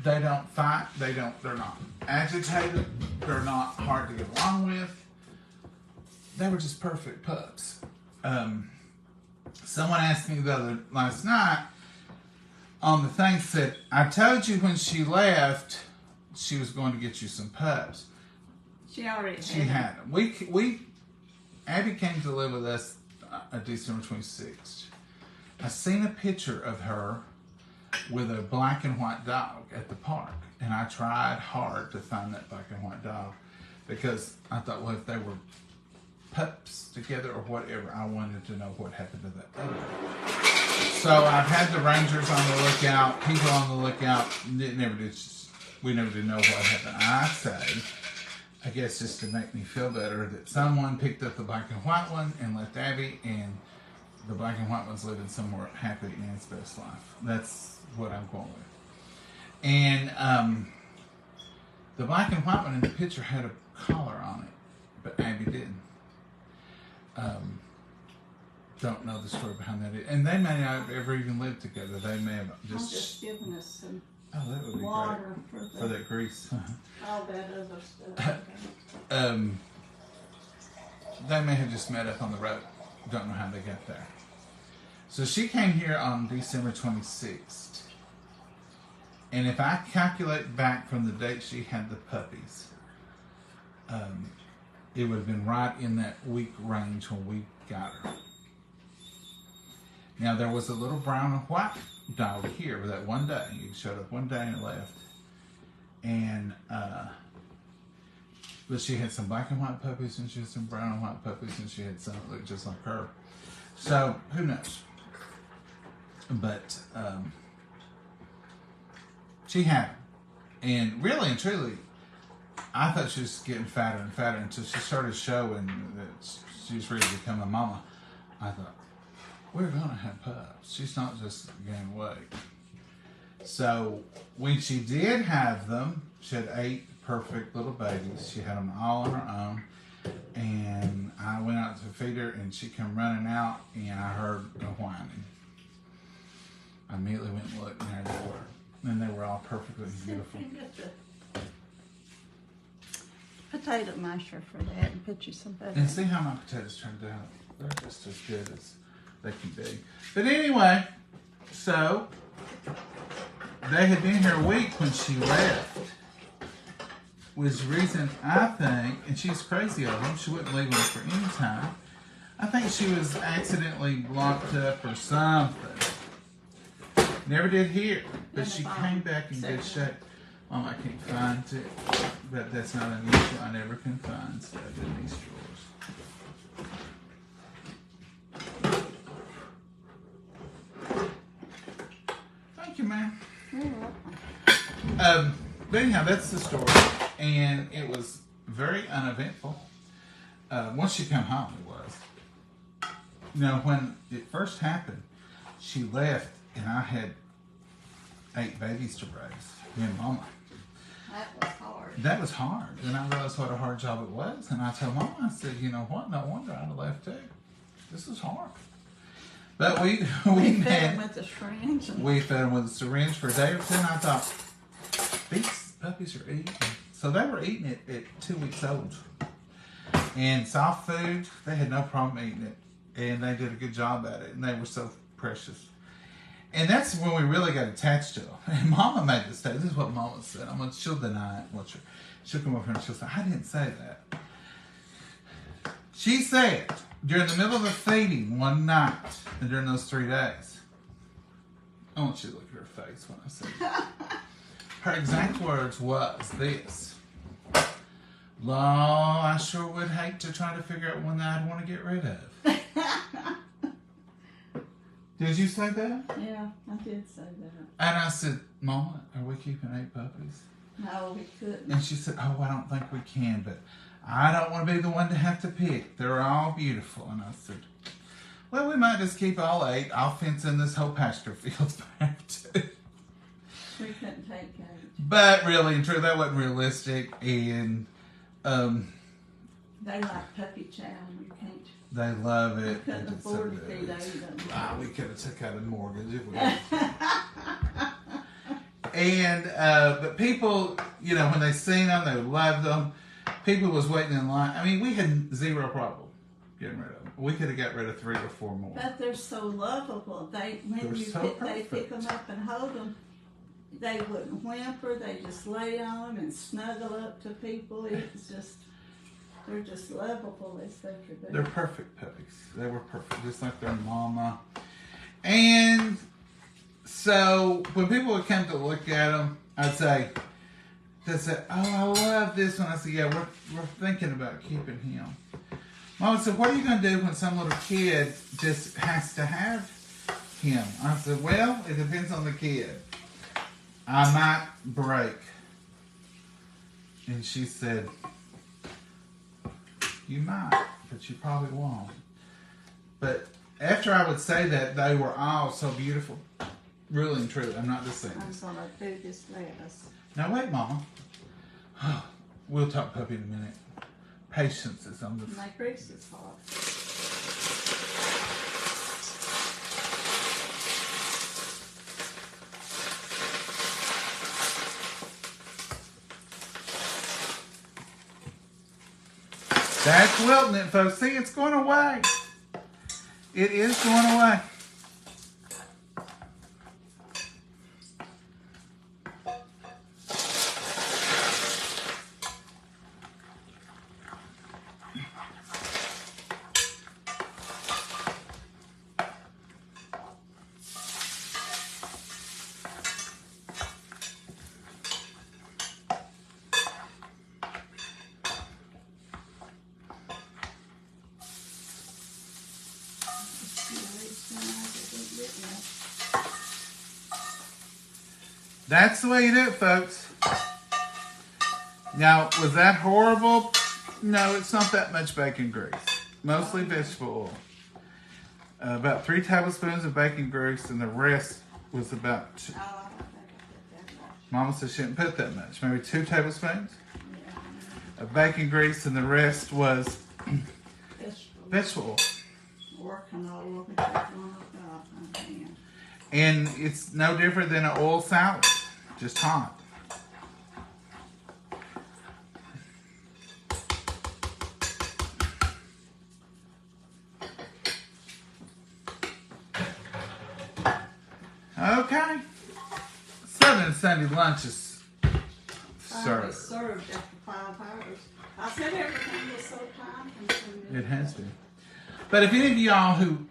They don't fight. They're not agitated. They're not hard to get along with. They were just perfect pups. Someone asked me last night on the thing, said, I told you when she left she was going to get you some pups. She had them. Abby came to live with us December 26th. I seen a picture of her with a black and white dog at the park, and I tried hard to find that black and white dog because I thought, well, if they were pups together or whatever, I wanted to know what happened to that dog. So I've had the rangers on the lookout, people on the lookout. We never did know what happened. I say, I guess just to make me feel better, that someone picked up the black and white one and left Abby, and the black and white one's living somewhere happy in its best life. That's what I'm going with. And the black and white one in the picture had a collar on it, but Abby didn't. Don't know the story behind that. And they may not have ever even lived together. They may have just giving us some that would be water great for that grease. All that other stuff. They may have just met up on the road. Don't know how they got there. So she came here on December 26th. And if I calculate back from the date she had the puppies, it would have been right in that week range when we got her. Now, there was a little brown and white dog here that one day. He showed up one day and left. And, but she had some black and white puppies, and she had some brown and white puppies, and she had some that looked just like her. So, who knows? But, she had them. And really and truly, I thought she was getting fatter and fatter until she started showing that she was ready to become a mama. I thought, we're going to have pups. She's not just gaining weight. So when she did have them, she had 8 perfect little babies. She had them all on her own. And I went out to feed her, and she come running out, and I heard a whining. I immediately went and looked, and there they were. And they were all perfectly beautiful. Potato masher for that and put you some butter. And see how my potatoes turned out. They're just as good as they can be. But anyway, so they had been here a week when she left. Was the reason I think, and she's crazy of them, she wouldn't leave them for any time. I think she was accidentally locked up or something. Never did hear, but she came back in good shape. Mom, I can't find it, but that's not unusual. I never can find stuff in these drawers. Thank you, ma'am. But anyhow, that's the story, and it was very uneventful. Once she came home, it was. You know, when it first happened, she left, and I had 8 babies to raise, me and Mama. That was hard. That was hard, and I realized what a hard job it was. And I told Mama, I said, you know what? No wonder I'd have left too. This is hard. But we fed them with a syringe. We fed them with a syringe for a day or two, and I thought, these puppies are eating. So they were eating it at 2 weeks old. And soft food, they had no problem eating it. And they did a good job at it, and they were so precious. And that's when we really got attached to them. And Mama made the statement. This is what Mama said. She'll deny it. She'll come over here and she'll say, I didn't say that. She said, during the middle of the feeding one night, and during those 3 days, I want you to look at her face when I say that. Her exact words was this: Law, I sure would hate to try to figure out one that I'd want to get rid of. Did you say that? Yeah, I did say that. And I said, Mama, are we keeping 8 puppies? No, we couldn't. And she said, oh, I don't think we can, but I don't want to be the one to have to pick. They're all beautiful. And I said, well, we might just keep all 8. I'll fence in this whole pasture field back too. We couldn't take 8. But really and truly, that wasn't realistic. And they like puppy chow, and you can't. They love it. We couldn't afford to feed 8 of them. We could have took out a mortgage if we had. And but people, you know, when they seen them, they loved them. People was waiting in line. I mean, we had 0 problem getting rid of them. We could have got rid of 3 or 4 more. But they're so lovable. They pick them up and hold them. They wouldn't whimper. They just lay on them and snuggle up to people. It's just, they're just lovable as they could be. They're perfect puppies. They were perfect, just like their mama. And so when people would come to look at them, I'd say, they'd say, oh, I love this one. I said, yeah, we're thinking about keeping him. Mama said, what are you going to do when some little kid just has to have him? I said, well, it depends on the kid. I might break. And she said, you might, but you probably won't. But after I would say that, they were all so beautiful. Really and truly. I'm not just saying this. I'm going to do this lettuce. Now wait, Mama. We'll talk puppy in a minute. Patience is on the... My grease is hot. That's wilting it, folks. See, it's going away. It is going away. That's the way you do it, folks. Now, was that horrible? No, it's not that much bacon grease. Mostly vegetable oil. About 3 tablespoons of bacon grease, and the rest was about... Mama said she didn't put that much. Maybe 2 tablespoons of bacon grease, and the rest was vegetable oil. Working all over the And it's no different than an oil salad, just hot. Okay. Southern Sunday lunch is served. Served after 5 hours. I said everything was so time consuming. It has been. But if any of y'all who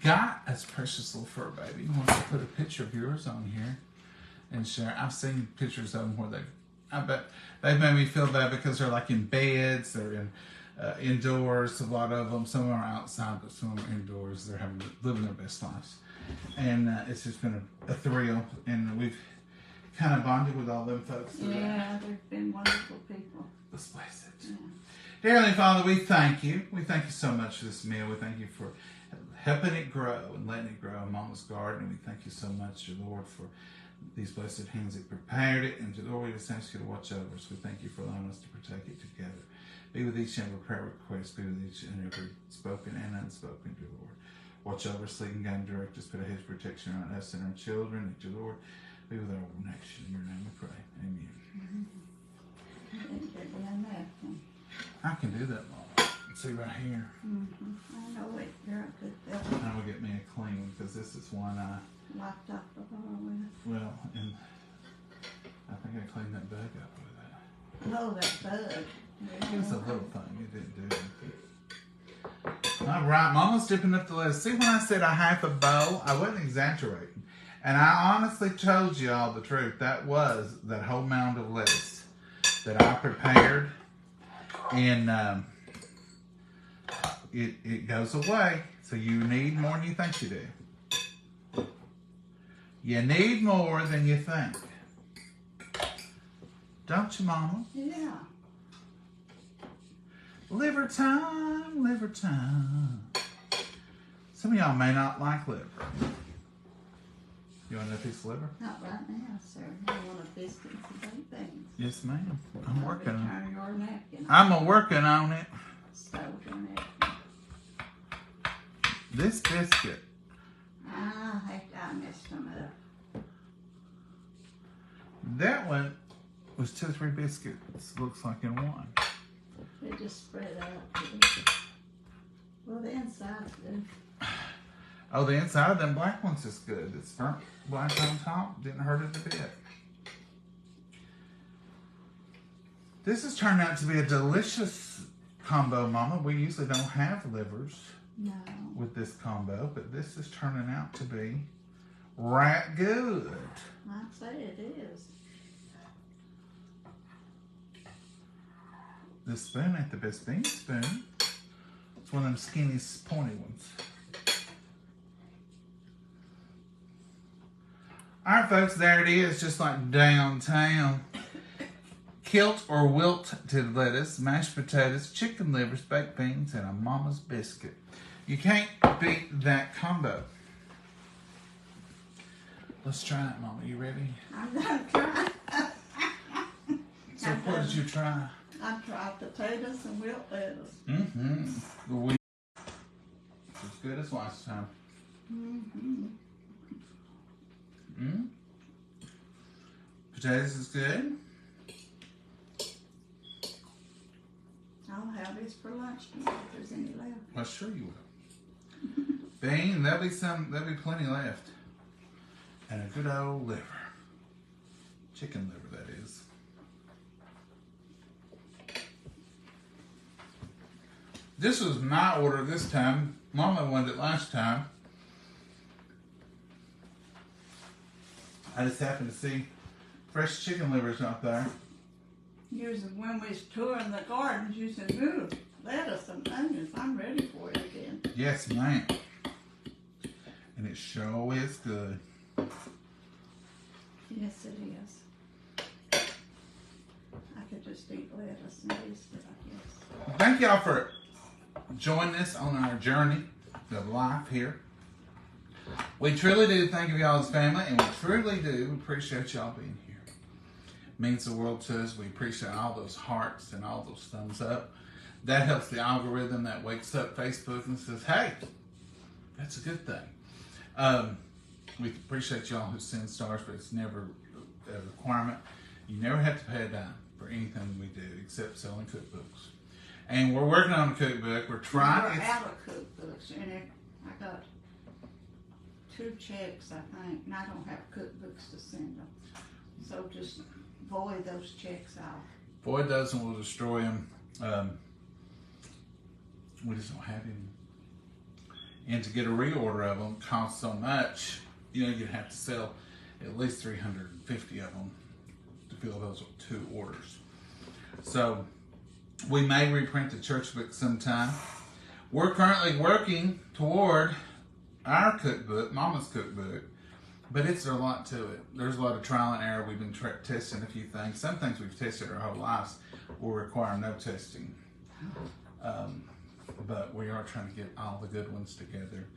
got a precious little fur baby wants to put a picture of yours on here and share, I've seen pictures of them where I bet they've made me feel bad because they're like in beds, they're in indoors, a lot of them. Some of them are outside, but some of them are indoors. They're living their best lives. And it's just been a thrill, and we've kind of bonded with all them folks. Yeah, they've been wonderful people. Let's bless it. Yeah. Dear Heavenly Father, we thank you. We thank you so much for this meal. We thank you for helping it grow and letting it grow in Mama's garden. And we thank you so much, dear Lord, for these blessed hands that prepared it. And dear Lord, we just ask you to watch over us. We thank you for allowing us to partake it together. Be with each and every prayer request. Be with each and every spoken and unspoken, dear Lord. Watch over us, lead and guide and direct us. Put a hedge of protection around us and our children. And dear Lord, be with our whole nation. In your name we pray. Amen. I can do that, Mama. See right here. I know it. You're a good devil. I'm going to get me a clean one because this is one I... Locked up the bar with. Well, and I think I cleaned that bug up with that. No, that bug. It was a little thing. It didn't do anything. All right, Mama's dipping up the lettuce. See, when I said a half a bowl, I wasn't exaggerating. And I honestly told you all the truth. That was that whole mound of lettuce that I prepared. And it goes away. So you need more than you think you do. You need more than you think. Don't you, Mama? Yeah. Liver time, liver time. Some of y'all may not like liver. You want another piece of liver? Not right now, sir. I want a biscuit and baked beans. Yes, ma'am. I'm working on it. Turn your napkin. I'm working on it. Stole your napkin. This biscuit. I messed them up. That one was 2 or 3 biscuits. Looks like in one. They just spread out. Well, the inside's good. Oh, the inside of them black ones is good. It's burnt black on top. Didn't hurt it a bit. This has turned out to be a delicious combo, Mama. We usually don't have livers with this combo, but this is turning out to be right good. I'd say it is. This spoon ain't the best bean spoon. It's one of them skinny, pointy ones. All right, folks, there it is, just like downtown. Kilt or wilted lettuce, mashed potatoes, chicken livers, baked beans, and a Mama's biscuit. You can't beat that combo. Let's try it, Mama. You ready? I'm gonna try. So what did you try? I tried potatoes and wilt lettuce. Mm-hmm. As good as last time. Mm-hmm. Mm? Potatoes is good. I'll have this for lunch tomorrow if there's any left. Well, sure you will. Bean, there'll be plenty left. And a good old liver. Chicken liver, that is. This was my order this time. Mama wanted it last time. I just happened to see fresh chicken livers out there. Usually when we was touring the gardens, you said, ooh, lettuce and onions. I'm ready for it again. Yes, ma'am. And it sure is good. Yes, it is. I could just eat lettuce and biscuit, I guess. Thank y'all for joining us on our journey of life here. We truly do think of y'all as family, and we truly do appreciate y'all being here. It means the world to us. We appreciate all those hearts and all those thumbs up. That helps the algorithm that wakes up Facebook and says, hey, that's a good thing. We appreciate y'all who send stars, but it's never a requirement. You never have to pay a dime for anything we do except selling cookbooks. And we're working on a cookbook. We're trying. We're out of cookbooks, and I got 2 checks, I think, and I don't have cookbooks to send them. So just void those checks out. Void those and we'll destroy them. We just don't have any. And to get a reorder of them costs so much, you know, you'd have to sell at least 350 of them to fill those 2 orders. So we may reprint the church book sometime. We're currently working toward our cookbook, Mama's cookbook, but it's a lot to it. There's a lot of trial and error. We've been testing a few things. Some things we've tested our whole lives will require no testing. But we are trying to get all the good ones together.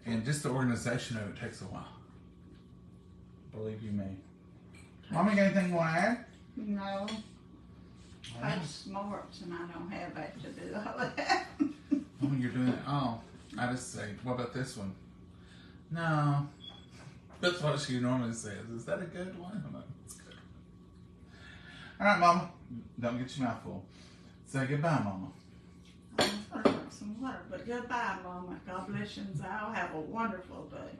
And just the organization of it takes a while. Believe you me. Mama, you got anything you want to add? No. I'm smart, and I don't have that to do all that. Oh, you're doing it. Oh, I just say, what about this one? No. That's what she normally says. Is that a good one? I'm like, it's good. All right, Mama. Don't get your mouth full. Say goodbye, Mama. I'm going to drink some water, but goodbye, Mama. God bless you, and I'll have a wonderful day.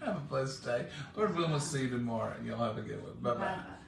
Have a blessed day. Lord willing, we'll see you tomorrow. Y'all have a good one. Bye-bye. Bye-bye.